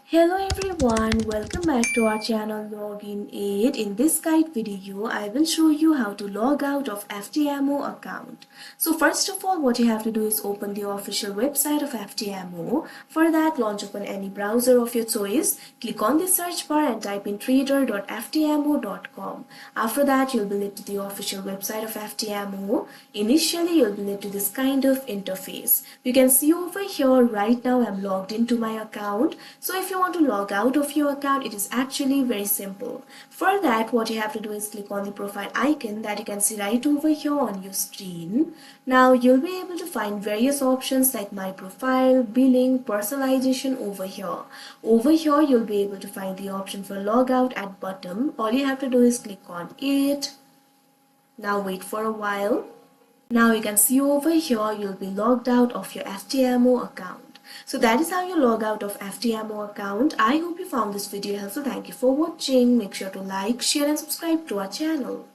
Hello everyone, welcome back to our channel Login Aid. In this guide video, I will show you how to log out of FTMO account. So first of all, what you have to do is open the official website of FTMO. For that, launch open any browser of your choice. Click on the search bar and type in trader.ftmo.com. After that, you'll be led to the official website of FTMO. Initially, you'll be led to this kind of interface. You can see over here right now I'm logged into my account. So if you want to log out of your account, it is actually very simple. For that, what you have to do is click on the profile icon that you can see right over here on your screen. Now you'll be able to find various options like my profile, billing, personalization over here. Over here, you'll be able to find the option for logout at bottom. All you have to do is click on it. Now wait for a while. Now you can see over here you'll be logged out of your FTMO account. So that is how you log out of FTMO account. I hope you found this video helpful. Thank you for watching. Make sure to like, share and subscribe to our channel.